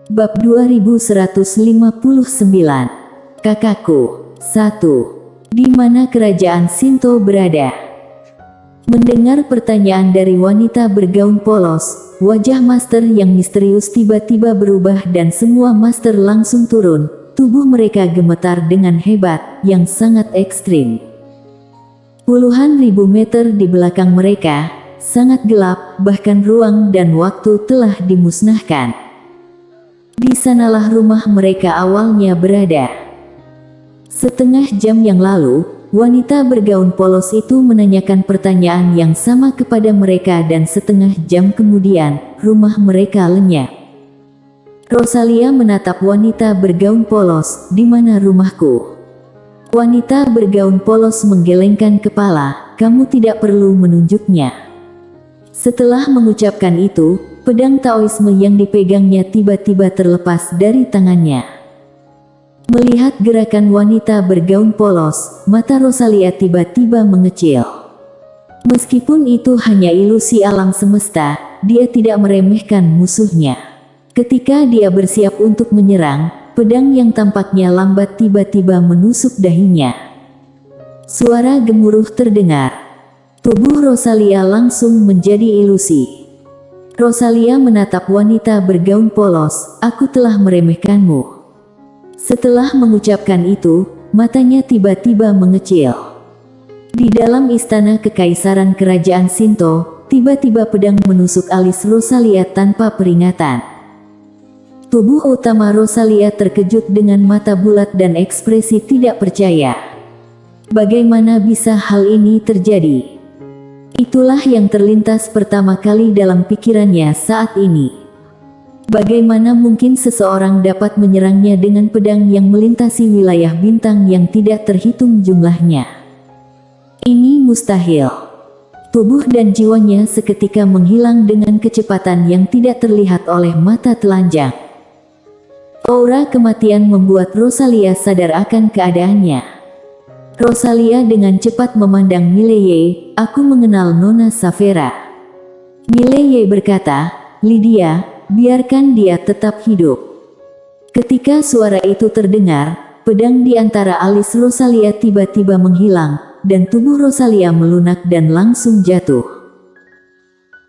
Bab 2159. Kakakku. 1. Di mana kerajaan Shinto berada? Mendengar pertanyaan dari wanita bergaun polos, wajah master yang misterius tiba-tiba berubah dan semua master langsung turun. Tubuh mereka gemetar dengan hebat, yang sangat ekstrim. Puluhan ribu meter di belakang mereka, sangat gelap, bahkan ruang dan waktu telah dimusnahkan. Di sanalah rumah mereka awalnya berada. Setengah jam yang lalu, wanita bergaun polos itu menanyakan pertanyaan yang sama kepada mereka dan setengah jam kemudian, rumah mereka lenyap. Rosalia menatap wanita bergaun polos, "Di mana rumahku?" Wanita bergaun polos menggelengkan kepala, "Kamu tidak perlu menunjuknya." Setelah mengucapkan itu, pedang Taoisme yang dipegangnya tiba-tiba terlepas dari tangannya. Melihat gerakan wanita bergaun polos, mata Rosalia tiba-tiba mengecil. Meskipun itu hanya ilusi alam semesta, dia tidak meremehkan musuhnya. Ketika dia bersiap untuk menyerang, pedang yang tampaknya lambat tiba-tiba menusuk dahinya. Suara gemuruh terdengar. Tubuh Rosalia langsung menjadi ilusi. Rosalia menatap wanita bergaun polos, "Aku telah meremehkanmu." Setelah mengucapkan itu, matanya tiba-tiba mengecil. Di dalam istana kekaisaran kerajaan Shinto, tiba-tiba pedang menusuk alis Rosalia tanpa peringatan. Tubuh utama Rosalia terkejut dengan mata bulat dan ekspresi tidak percaya. Bagaimana bisa hal ini terjadi? Itulah yang terlintas pertama kali dalam pikirannya saat ini. Bagaimana mungkin seseorang dapat menyerangnya dengan pedang yang melintasi wilayah bintang yang tidak terhitung jumlahnya? Ini mustahil. Tubuh dan jiwanya seketika menghilang dengan kecepatan yang tidak terlihat oleh mata telanjang. Aura kematian membuat Rosalia sadar akan keadaannya. Rosalia dengan cepat memandang Mileye, "Aku mengenal Nona Savera." Mileye berkata, "Lydia, biarkan dia tetap hidup." Ketika suara itu terdengar, pedang di antara alis Rosalia tiba-tiba menghilang, dan tubuh Rosalia melunak dan langsung jatuh.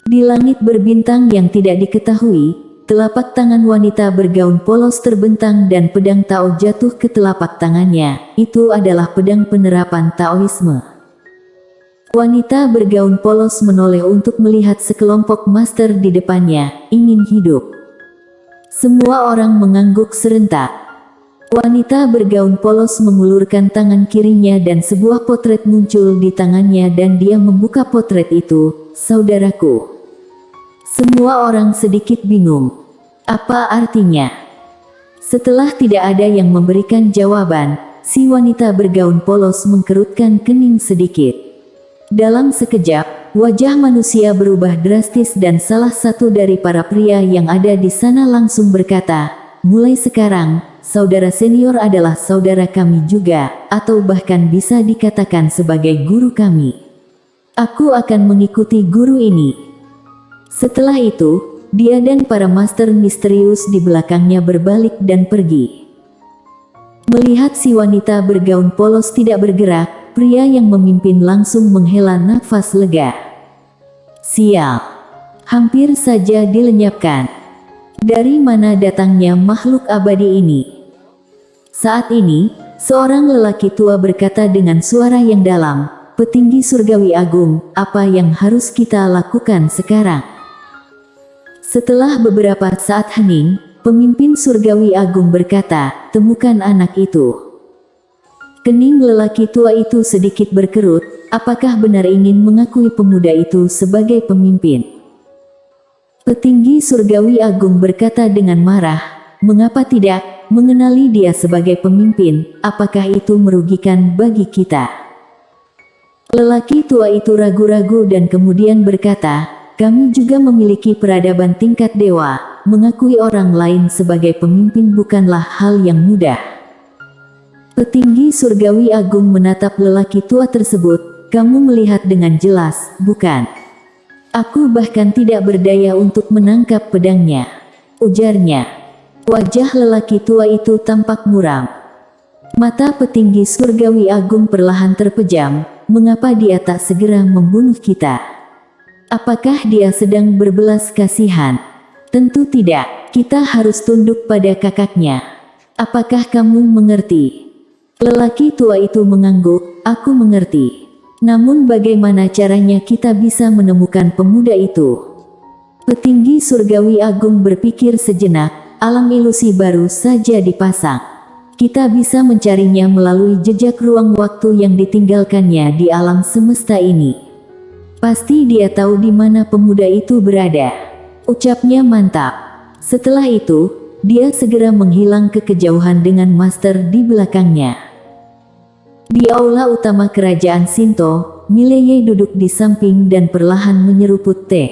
Di langit berbintang yang tidak diketahui, telapak tangan wanita bergaun polos terbentang dan pedang Tao jatuh ke telapak tangannya. Itu adalah pedang penerapan Taoisme. Wanita bergaun polos menoleh untuk melihat sekelompok master di depannya, ingin hidup. Semua orang mengangguk serentak. Wanita bergaun polos mengulurkan tangan kirinya dan sebuah potret muncul di tangannya dan dia membuka potret itu, "Saudaraku." Semua orang sedikit bingung. Apa artinya? Setelah tidak ada yang memberikan jawaban, si wanita bergaun polos mengkerutkan kening sedikit. Dalam sekejap, wajah manusia berubah drastis dan salah satu dari para pria yang ada di sana langsung berkata, "Mulai sekarang, saudara senior adalah saudara kami juga, atau bahkan bisa dikatakan sebagai guru kami. Aku akan mengikuti guru ini." Setelah itu, dia dan para master misterius di belakangnya berbalik dan pergi. Melihat si wanita bergaun polos tidak bergerak, pria yang memimpin langsung menghela nafas lega. Sial. Hampir saja dilenyapkan. Dari mana datangnya makhluk abadi ini? Saat ini, seorang lelaki tua berkata dengan suara yang dalam, "Petinggi surgawi agung, apa yang harus kita lakukan sekarang?" Setelah beberapa saat hening, pemimpin surgawi agung berkata, "Temukan anak itu." Kening lelaki tua itu sedikit berkerut, apakah benar ingin mengakui pemuda itu sebagai pemimpin? Petinggi surgawi agung berkata dengan marah, "Mengapa tidak? Mengenali dia sebagai pemimpin, apakah itu merugikan bagi kita?" Lelaki tua itu ragu-ragu dan kemudian berkata, "Kami juga memiliki peradaban tingkat dewa, mengakui orang lain sebagai pemimpin bukanlah hal yang mudah." Petinggi surgawi agung menatap lelaki tua tersebut, "Kamu melihat dengan jelas, bukan? Aku bahkan tidak berdaya untuk menangkap pedangnya," ujarnya. Wajah lelaki tua itu tampak muram. Mata petinggi surgawi agung perlahan terpejam. Mengapa dia tak segera membunuh kita? Apakah dia sedang berbelas kasihan? Tentu tidak. Kita harus tunduk pada kakaknya. Apakah kamu mengerti? Lelaki tua itu mengangguk. Aku mengerti. Namun bagaimana caranya kita bisa menemukan pemuda itu? Petinggi surgawi agung berpikir sejenak. Alam ilusi baru saja dipasang. Kita bisa mencarinya melalui jejak ruang waktu yang ditinggalkannya di alam semesta ini. Pasti dia tahu di mana pemuda itu berada. Ucapnya mantap. Setelah itu, dia segera menghilang ke kejauhan dengan master di belakangnya. Di aula utama kerajaan Shinto, Mileye duduk di samping dan perlahan menyeruput teh.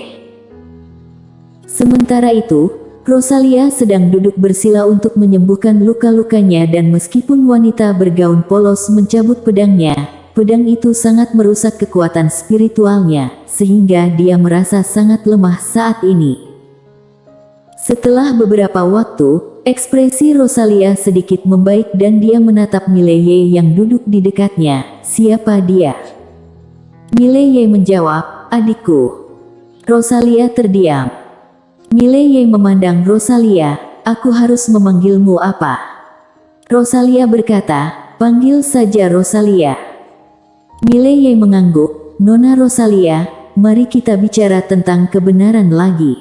Sementara itu, Rosalia sedang duduk bersila untuk menyembuhkan luka-lukanya dan meskipun wanita bergaun polos mencabut pedangnya, pedang itu sangat merusak kekuatan spiritualnya, sehingga dia merasa sangat lemah saat ini. Setelah beberapa waktu, ekspresi Rosalia sedikit membaik dan dia menatap Mileye yang duduk di dekatnya. Siapa dia? Mileye menjawab, adikku. Rosalia terdiam. Mileye memandang Rosalia, aku harus memanggilmu apa? Rosalia berkata, panggil saja Rosalia. Mileye mengangguk, Nona Rosalia, mari kita bicara tentang kebenaran lagi.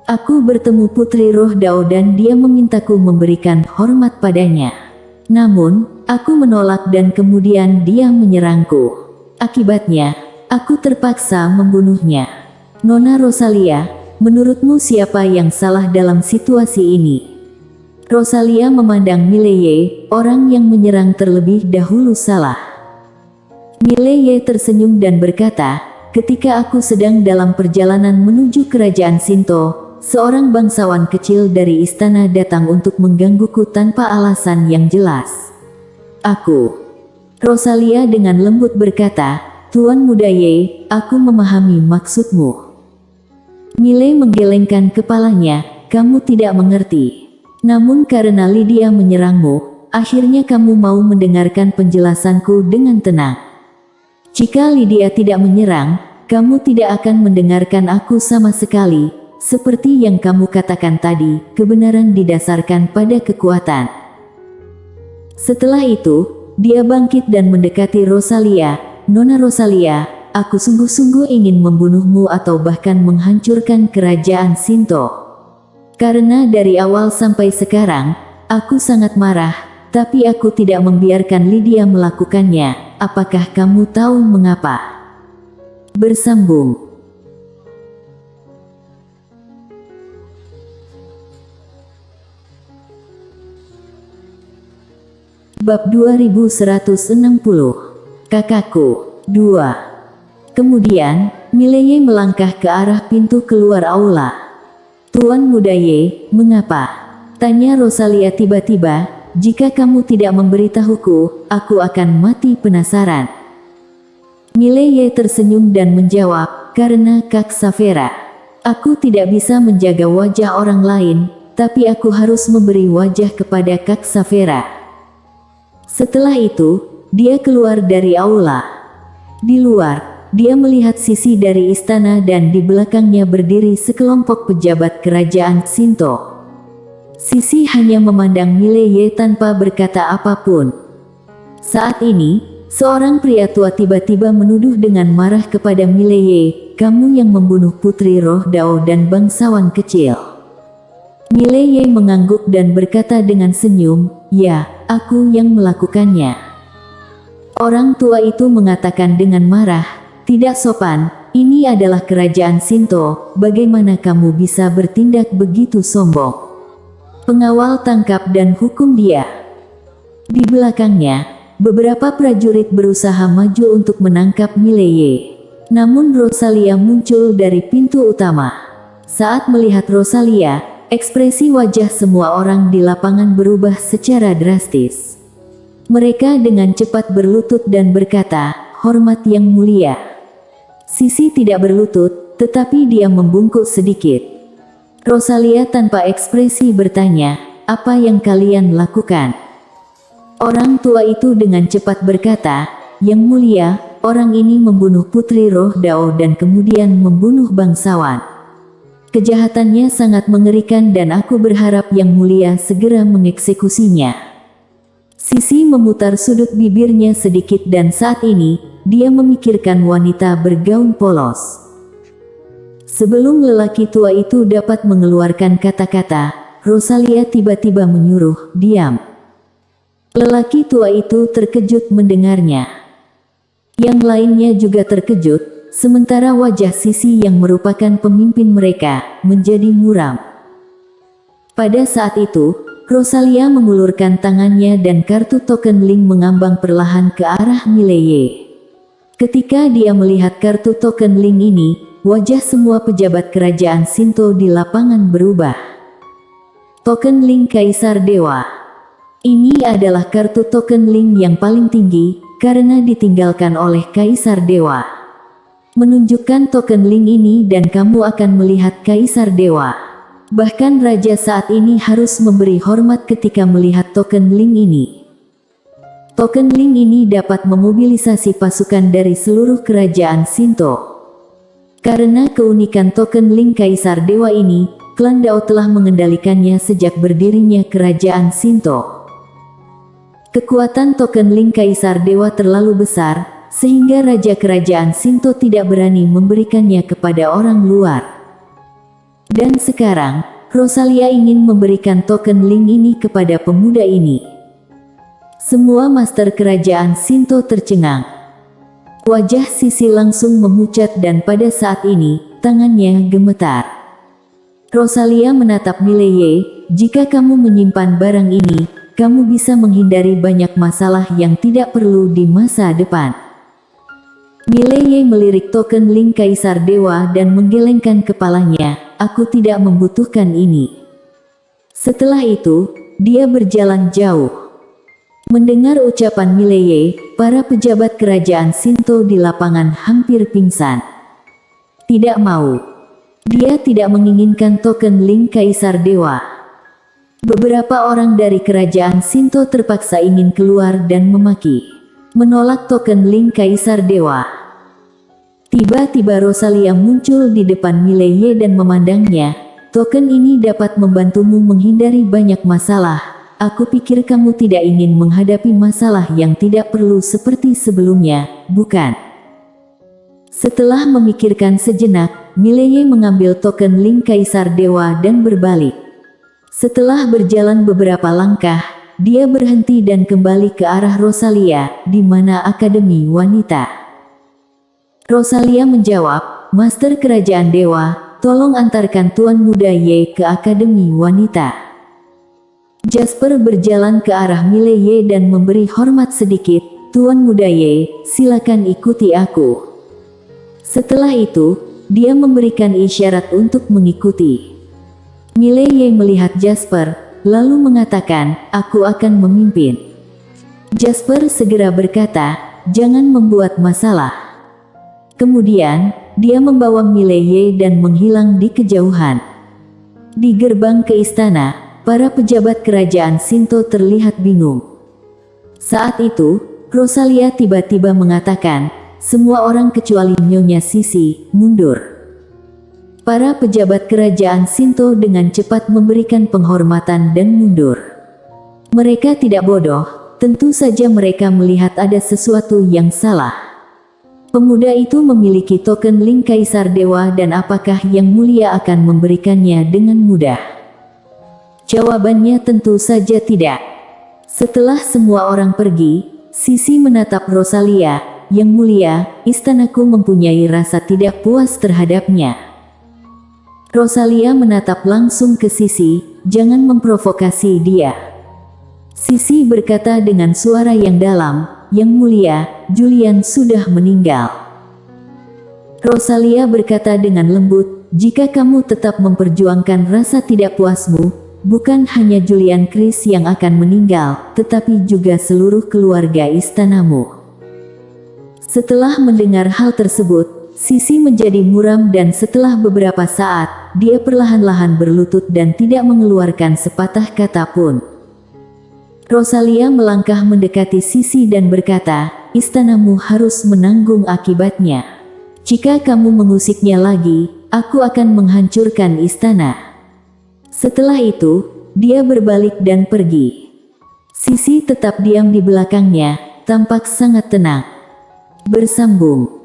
Aku bertemu Putri Roh Dao dan dia memintaku memberikan hormat padanya. Namun, aku menolak dan kemudian dia menyerangku. Akibatnya, aku terpaksa membunuhnya. Nona Rosalia, menurutmu siapa yang salah dalam situasi ini? Rosalia memandang Mileye, orang yang menyerang terlebih dahulu salah. Mileye tersenyum dan berkata, ketika aku sedang dalam perjalanan menuju kerajaan Shinto, seorang bangsawan kecil dari istana datang untuk menggangguku tanpa alasan yang jelas. Rosalia dengan lembut berkata, Tuan Muda Ye, aku memahami maksudmu. Mileye menggelengkan kepalanya, kamu tidak mengerti. Namun karena Lydia menyerangmu, akhirnya kamu mau mendengarkan penjelasanku dengan tenang. Jika Lydia tidak menyerang, kamu tidak akan mendengarkan aku sama sekali. Seperti yang kamu katakan tadi, kebenaran didasarkan pada kekuatan. Setelah itu, dia bangkit dan mendekati Rosalia. Nona Rosalia, aku sungguh-sungguh ingin membunuhmu atau bahkan menghancurkan kerajaan Shinto. Karena dari awal sampai sekarang, aku sangat marah, tapi aku tidak membiarkan Lydia melakukannya. Apakah kamu tahu mengapa? Bersambung. Bab 2160. Kakakku. 2. Kemudian, Mileye melangkah ke arah pintu keluar aula. Tuan Muda Ye, mengapa? Tanya Rosalia tiba-tiba, jika kamu tidak memberitahuku, aku akan mati penasaran. Mileye tersenyum dan menjawab, karena Kak Savera. Aku tidak bisa menjaga wajah orang lain, tapi aku harus memberi wajah kepada Kak Savera. Setelah itu, dia keluar dari aula. Di luar, dia melihat sisi dari istana dan di belakangnya berdiri sekelompok pejabat kerajaan Shinto. Sisi hanya memandang Mileye tanpa berkata apapun. Saat ini, seorang pria tua tiba-tiba menuduh dengan marah kepada Mileye, kamu yang membunuh Putri Roh Dao dan bangsawan kecil. Mileye mengangguk dan berkata dengan senyum, ya, aku yang melakukannya. Orang tua itu mengatakan dengan marah, tidak sopan, ini adalah kerajaan Shinto, bagaimana kamu bisa bertindak begitu sombong? Pengawal tangkap dan hukum dia. Di belakangnya, beberapa prajurit berusaha maju untuk menangkap Mileye. Namun Rosalia muncul dari pintu utama. Saat melihat Rosalia, ekspresi wajah semua orang di lapangan berubah secara drastis. Mereka dengan cepat berlutut dan berkata, hormat yang mulia. Sisi tidak berlutut, tetapi dia membungkuk sedikit. Rosalia tanpa ekspresi bertanya, apa yang kalian lakukan?" Orang tua itu dengan cepat berkata, "Yang mulia, orang ini membunuh putri roh Dao dan kemudian membunuh bangsawan. Kejahatannya sangat mengerikan dan aku berharap Yang Mulia segera mengeksekusinya." Sisi memutar sudut bibirnya sedikit dan saat ini, dia memikirkan wanita bergaun polos. Sebelum lelaki tua itu dapat mengeluarkan kata-kata, Rosalia tiba-tiba menyuruh, "Diam." Lelaki tua itu terkejut mendengarnya. Yang lainnya juga terkejut, sementara wajah Sisi yang merupakan pemimpin mereka, menjadi muram. Pada saat itu, Rosalia mengulurkan tangannya dan kartu token link mengambang perlahan ke arah Mileye. Ketika dia melihat kartu token link ini, wajah semua pejabat kerajaan Shinto di lapangan berubah. Token link Kaisar Dewa. Ini adalah kartu token link yang paling tinggi, karena ditinggalkan oleh Kaisar Dewa. Menunjukkan token link ini dan kamu akan melihat Kaisar Dewa. Bahkan Raja saat ini harus memberi hormat ketika melihat token link ini. Token link ini dapat memobilisasi pasukan dari seluruh kerajaan Shinto. Karena keunikan token link Kaisar Dewa ini, klan Dao telah mengendalikannya sejak berdirinya kerajaan Shinto. Kekuatan token link Kaisar Dewa terlalu besar, sehingga Raja Kerajaan Shinto tidak berani memberikannya kepada orang luar. Dan sekarang, Rosalia ingin memberikan token link ini kepada pemuda ini. Semua master kerajaan Shinto tercengang. Wajah Sisi langsung memucat dan pada saat ini, tangannya gemetar. Rosalia menatap Mileye, "Jika kamu menyimpan barang ini, kamu bisa menghindari banyak masalah yang tidak perlu di masa depan." Mileye melirik token link Kaisar Dewa dan menggelengkan kepalanya, "Aku tidak membutuhkan ini." Setelah itu, dia berjalan jauh. Mendengar ucapan Mileye, para pejabat kerajaan Shinto di lapangan hampir pingsan. Tidak mau. Dia tidak menginginkan token link Kaisar Dewa. Beberapa orang dari kerajaan Shinto terpaksa ingin keluar dan memaki, menolak token link Kaisar Dewa. Tiba-tiba Rosalia muncul di depan Mileye dan memandangnya, "Token ini dapat membantumu menghindari banyak masalah. Aku pikir kamu tidak ingin menghadapi masalah yang tidak perlu seperti sebelumnya, bukan?" Setelah memikirkan sejenak, Mileye mengambil token link Kaisar Dewa dan berbalik. Setelah berjalan beberapa langkah, dia berhenti dan kembali ke arah Rosalia, di mana Akademi Wanita. Rosalia menjawab, "Master Kerajaan Dewa, tolong antarkan Tuan Muda Ye ke Akademi Wanita." Jasper berjalan ke arah Mileye dan memberi hormat sedikit, "Tuan Muda Ye, silakan ikuti aku." Setelah itu, dia memberikan isyarat untuk mengikuti. Mileye melihat Jasper, lalu mengatakan, "Aku akan memimpin." Jasper segera berkata, "Jangan membuat masalah." Kemudian, dia membawa Mileye dan menghilang di kejauhan. Di gerbang ke istana, para pejabat kerajaan Shinto terlihat bingung. Saat itu, Rosalia tiba-tiba mengatakan, "Semua orang kecuali Nyonya Sisi, mundur." Para pejabat kerajaan Shinto dengan cepat memberikan penghormatan dan mundur. Mereka tidak bodoh, tentu saja mereka melihat ada sesuatu yang salah. Pemuda itu memiliki token link Kaisar Dewa dan apakah Yang Mulia akan memberikannya dengan mudah? Jawabannya tentu saja tidak. Setelah semua orang pergi, Sisi menatap Rosalia, "Yang Mulia, istanaku mempunyai rasa tidak puas terhadapnya." Rosalia menatap langsung ke Sisi, "Jangan memprovokasi dia." Sisi berkata dengan suara yang dalam, "Yang Mulia, Julian sudah meninggal." Rosalia berkata dengan lembut, "Jika kamu tetap memperjuangkan rasa tidak puasmu, bukan hanya Julian Chris yang akan meninggal, tetapi juga seluruh keluarga istanamu." Setelah mendengar hal tersebut, Sisi menjadi muram dan setelah beberapa saat, dia perlahan-lahan berlutut dan tidak mengeluarkan sepatah kata pun. Rosalia melangkah mendekati Sisi dan berkata, "Istanamu harus menanggung akibatnya. Jika kamu mengusiknya lagi, aku akan menghancurkan istana." Setelah itu, dia berbalik dan pergi. Sisi tetap diam di belakangnya, tampak sangat tenang. Bersambung.